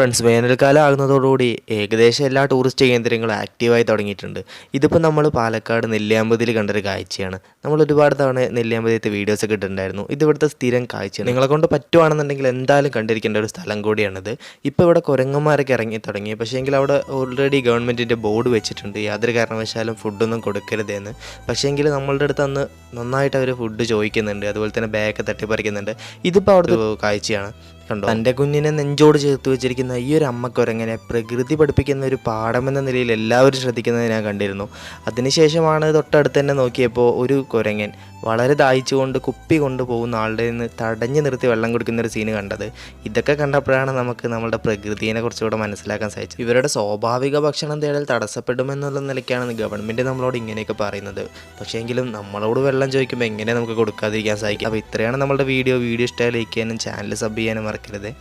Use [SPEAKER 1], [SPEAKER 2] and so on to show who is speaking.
[SPEAKER 1] Friends, വേനൽക്കാലം ആകുന്നതോടുകൂടി ഏകദേശം എല്ലാ ടൂറിസ്റ്റ് കേന്ദ്രങ്ങളും ആക്റ്റീവായി തുടങ്ങിയിട്ടുണ്ട്. ഇതിപ്പോൾ നമ്മൾ പാലക്കാട് നെല്ലിയാമ്പതിയിൽ കണ്ടൊരു കാഴ്ചയാണ്. നമ്മൾ ഒരുപാട് തവണ നെല്ലിയാമ്പതിയത്തെ വീഡിയോസൊക്കെ ഇട്ടിട്ടുണ്ടായിരുന്നു. ഇത് ഇവിടുത്തെ സ്ഥിരം കാഴ്ചയാണ്. നിങ്ങളെ കൊണ്ട് പറ്റുവാണെന്നുണ്ടെങ്കിൽ എന്തായാലും കണ്ടിരിക്കേണ്ട ഒരു സ്ഥലം കൂടിയാണിത്. ഇപ്പോൾ ഇവിടെ കുരങ്ങന്മാരൊക്കെ ഇറങ്ങി തുടങ്ങി. പക്ഷേ എങ്കിൽ അവിടെ ഓൾറെഡി ഗവൺമെൻറ്റിൻ്റെ ബോർഡ് വെച്ചിട്ടുണ്ട്, യാതൊരു കാരണവശാലും ഫുഡൊന്നും കൊടുക്കരുതെന്ന്. പക്ഷേ എങ്കിൽ നമ്മളുടെ അടുത്ത് അന്ന് നന്നായിട്ട് അവർ ഫുഡ് ചോദിക്കുന്നുണ്ട്, അതുപോലെ തന്നെ ബാഗൊക്കെ തട്ടിപ്പറിക്കുന്നുണ്ട്. ഇതിപ്പോൾ അവിടുത്തെ കാഴ്ചയാണ്. കണ്ടോ, തൻ്റെ കുഞ്ഞിനെ നെഞ്ചോട് ചേർത്ത് വെച്ചിരിക്കുന്ന ഈ ഒരു അമ്മക്കുരങ്ങനെ പ്രകൃതി പഠിപ്പിക്കുന്ന ഒരു പാഠമെന്ന നിലയിൽ എല്ലാവരും ശ്രദ്ധിക്കുന്നത് ഞാൻ കണ്ടിരുന്നു. അതിനുശേഷമാണ് തൊട്ടടുത്ത് തന്നെ നോക്കിയപ്പോൾ ഒരു കുരങ്ങൻ വളരെ ദാഹിച്ചുകൊണ്ട് കുപ്പി കൊണ്ടുപോകുന്ന ആളുടെ നിന്ന് തടഞ്ഞു നിർത്തി വെള്ളം കുടിക്കുന്ന ഒരു സീന് കണ്ടത്. ഇതൊക്കെ കണ്ടപ്പോഴാണ് നമുക്ക് നമ്മുടെ പ്രകൃതിയെ കുറിച്ചുകൂടെ മനസ്സിലാക്കാൻ സാധിച്ചത്. ഇവരുടെ സ്വാഭാവിക ഭക്ഷണം തേടൽ തടസ്സപ്പെടുമെന്നുള്ള നിലയ്ക്കാണ് ഗവൺമെൻറ് നമ്മളോട് ഇങ്ങനെയൊക്കെ പറയുന്നത്. പക്ഷേ എങ്കിലും നമ്മളോട് വെള്ളം ചോദിക്കുമ്പോൾ എങ്ങനെ നമുക്ക് കൊടുക്കാതിരിക്കാൻ സാധിക്കും? അപ്പോൾ ഇത്രയാണ് നമ്മുടെ വീഡിയോ ഇഷ്ടമായി ലൈക്ക് ചെയ്യാനും ചാനൽ സബ് ചെയ്യാനും മറക്കരുത്.